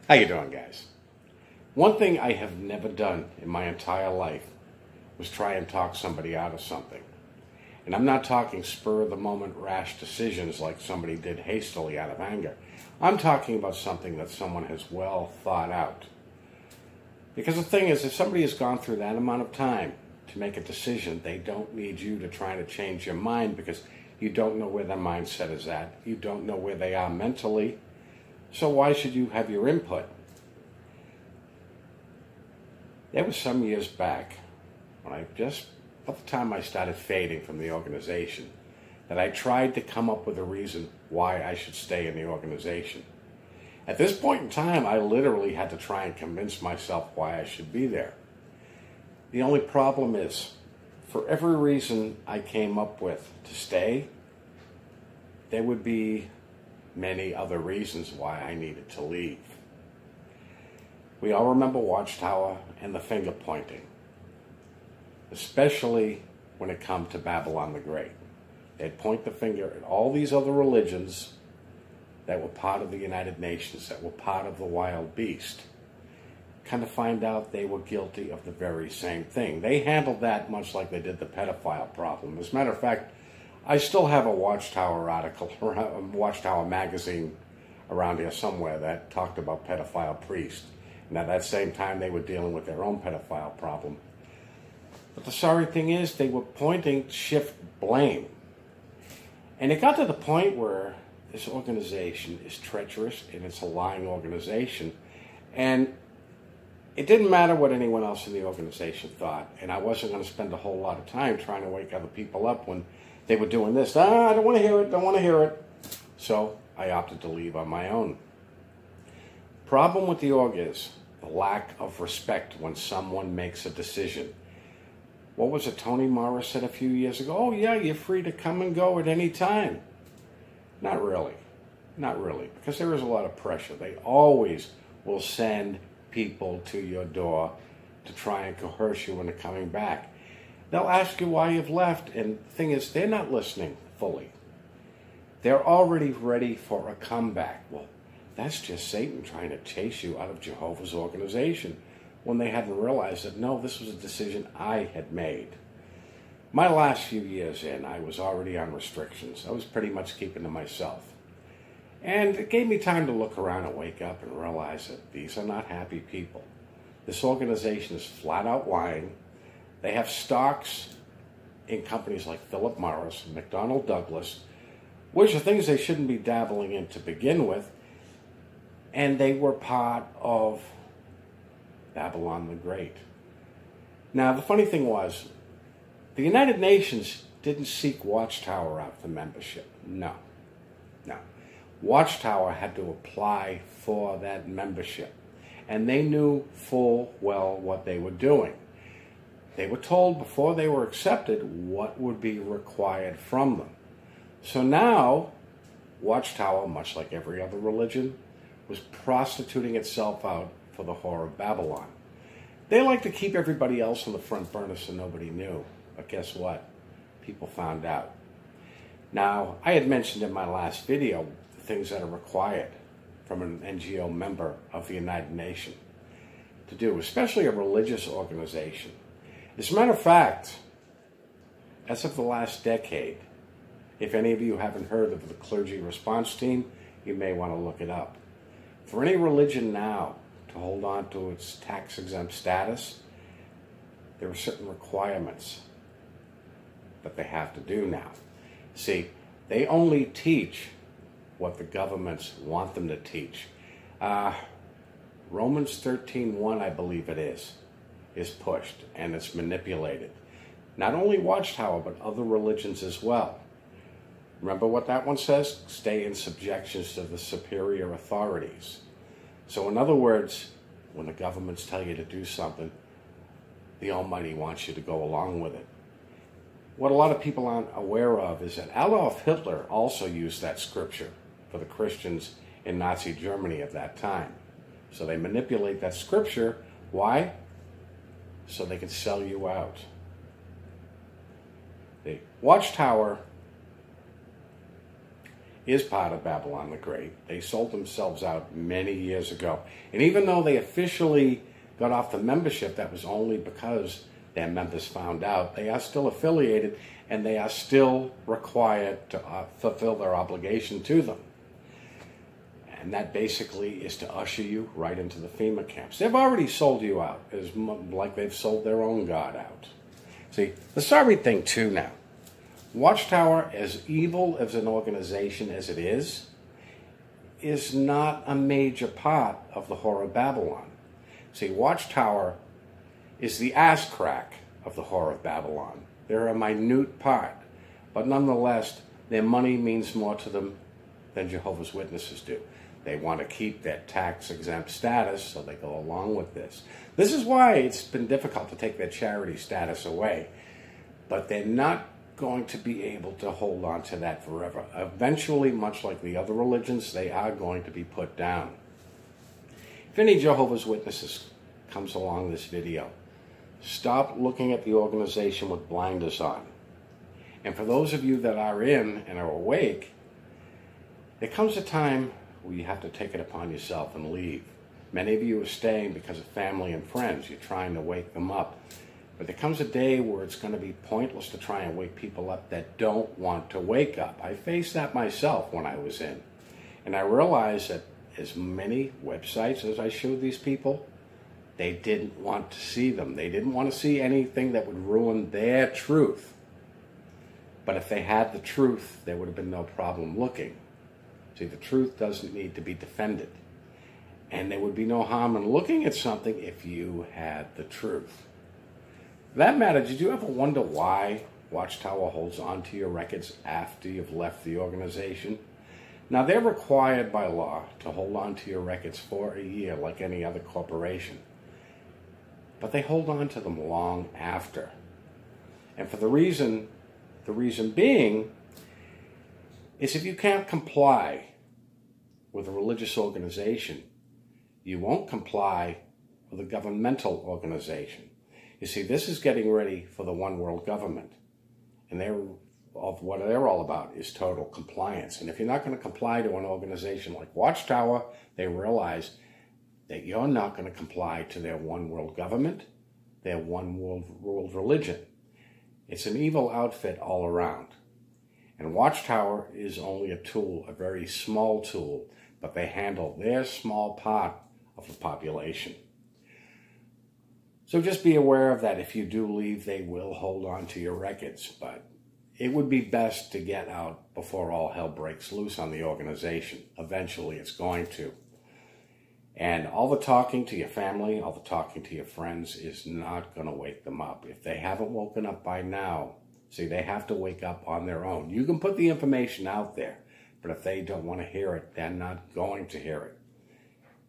How you doing, guys? One thing I have never done in my entire life was try and talk somebody out of something. And I'm not talking spur-of-the-moment rash decisions like somebody did hastily out of anger. I'm talking about something that someone has well thought out. Because the thing is, if somebody has gone through that amount of time to make a decision, they don't need you to try to change your mind because you don't know where their mindset is at. You don't know where they are mentally. So why should you have your input? There was some years back, when about the time I started fading from the organization, that I tried to come up with a reason why I should stay in the organization. At this point in time, I literally had to try and convince myself why I should be there. The only problem is, for every reason I came up with to stay, there would be many other reasons why I needed to leave. We all remember Watchtower and the finger pointing, especially when it come to Babylon the Great. They'd point the finger at all these other religions that were part of the United Nations, that were part of the wild beast. Kind of find out they were guilty of the very same thing. They handled that much like they did the pedophile problem. As a matter of fact, I still have a Watchtower article, a Watchtower magazine around here somewhere that talked about pedophile priests. And at that same time, they were dealing with their own pedophile problem. But the sorry thing is, they were pointing to shift blame. And it got to the point where this organization is treacherous and it's a lying organization. And it didn't matter what anyone else in the organization thought. And I wasn't going to spend a whole lot of time trying to wake other people up when they were doing this. I don't want to hear it, don't want to hear it. So I opted to leave on my own. Problem with the org is the lack of respect when someone makes a decision. What was it Tony Morris said a few years ago? Oh yeah, you're free to come and go at any time. Not really. Not really. Because there is a lot of pressure. They always will send people to your door to try and coerce you into coming back. They'll ask you why you've left, and the thing is, they're not listening fully. They're already ready for a comeback. Well, that's just Satan trying to chase you out of Jehovah's organization when they hadn't realized that, no, this was a decision I had made. My last few years in, I was already on restrictions. I was pretty much keeping to myself. And it gave me time to look around and wake up and realize that these are not happy people. This organization is flat out lying. They have stocks in companies like Philip Morris, McDonnell Douglas, which are things they shouldn't be dabbling in to begin with. And they were part of Babylon the Great. Now, the funny thing was, the United Nations didn't seek Watchtower out for membership. No. Watchtower had to apply for that membership. And they knew full well what they were doing. They were told before they were accepted what would be required from them. So now, Watchtower, much like every other religion, was prostituting itself out for the whore of Babylon. They like to keep everybody else on the front burner so nobody knew. But guess what? People found out. Now, I had mentioned in my last video the things that are required from an NGO member of the United Nations to do, especially a religious organization. As a matter of fact, as of the last decade, if any of you haven't heard of the clergy response team, you may want to look it up. For any religion now to hold on to its tax-exempt status, there are certain requirements that they have to do now. See, they only teach what the governments want them to teach. Romans 13:1, I believe it is pushed, and it's manipulated. Not only Watchtower, but other religions as well. Remember what that one says? Stay in subjection to the superior authorities. So in other words, when the governments tell you to do something, the Almighty wants you to go along with it. What a lot of people aren't aware of is that Adolf Hitler also used that scripture for the Christians in Nazi Germany at that time. So they manipulate that scripture. Why? So they can sell you out. The Watchtower is part of Babylon the Great. They sold themselves out many years ago. And even though they officially got off the membership, that was only because their members found out. They are still affiliated, and they are still required to fulfill their obligation to them. And that basically is to usher you right into the FEMA camps. They've already sold you out, as like they've sold their own God out. See, the sorry thing too now, Watchtower, as evil as an organization as it is not a major part of the Whore of Babylon. See, Watchtower is the ass crack of the Whore of Babylon. They're a minute part, but nonetheless, their money means more to them than Jehovah's Witnesses do. They want to keep their tax-exempt status, so they go along with this. This is why it's been difficult to take their charity status away, but they're not going to be able to hold on to that forever. Eventually, much like the other religions, they are going to be put down. If any Jehovah's Witnesses comes along this video, stop looking at the organization with blinders on. And for those of you that are in and are awake, there comes a time where you have to take it upon yourself and leave. Many of you are staying because of family and friends. You're trying to wake them up. But there comes a day where it's going to be pointless to try and wake people up that don't want to wake up. I faced that myself when I was in. And I realized that as many websites as I showed these people, they didn't want to see them. They didn't want to see anything that would ruin their truth. But if they had the truth, there would have been no problem looking. See, the truth doesn't need to be defended. And there would be no harm in looking at something if you had the truth. For that matter, did you ever wonder why Watchtower holds on to your records after you've left the organization? Now, they're required by law to hold on to your records for a year like any other corporation. But they hold on to them long after. And for the reason being is if you can't comply with a religious organization, you won't comply with a governmental organization. You see, this is getting ready for the one world government. And what they're all about is total compliance. And if you're not going to comply to an organization like Watchtower, they realize that you're not going to comply to their one world government, their one world religion. It's an evil outfit all around. And Watchtower is only a tool, a very small tool, but they handle their small part of the population. So just be aware of that. If you do leave, they will hold on to your records, but it would be best to get out before all hell breaks loose on the organization. Eventually, it's going to. And all the talking to your family, all the talking to your friends is not going to wake them up. If they haven't woken up by now, see, they have to wake up on their own. You can put the information out there, but if they don't want to hear it, they're not going to hear it.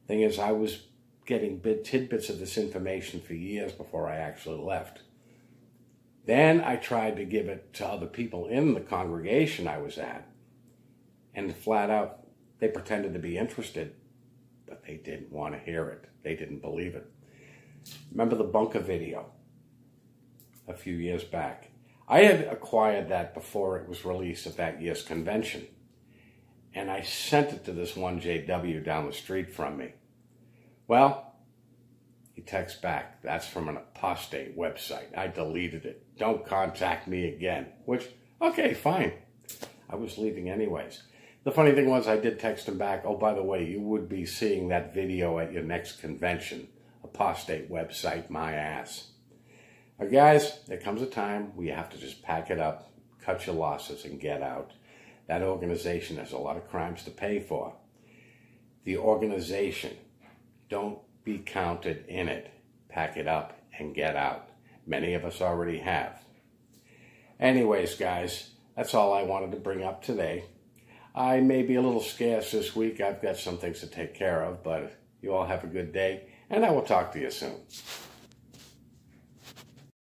Thing is, I was getting tidbits of this information for years before I actually left. Then I tried to give it to other people in the congregation I was at, and flat out, they pretended to be interested, but they didn't want to hear it. They didn't believe it. Remember the bunker video a few years back? I had acquired that before it was released at that year's convention, and I sent it to this one JW down the street from me. Well, he texts back, that's from an apostate website. I deleted it. Don't contact me again. Which, okay, fine. I was leaving anyways. The funny thing was I did text him back, oh, by the way, you would be seeing that video at your next convention. Apostate website, my ass. Now, guys, there comes a time where you have to just pack it up, cut your losses, and get out. That organization has a lot of crimes to pay for. The organization, don't be counted in it. Pack it up and get out. Many of us already have. Anyways, guys, that's all I wanted to bring up today. I may be a little scarce this week. I've got some things to take care of, but you all have a good day, and I will talk to you soon.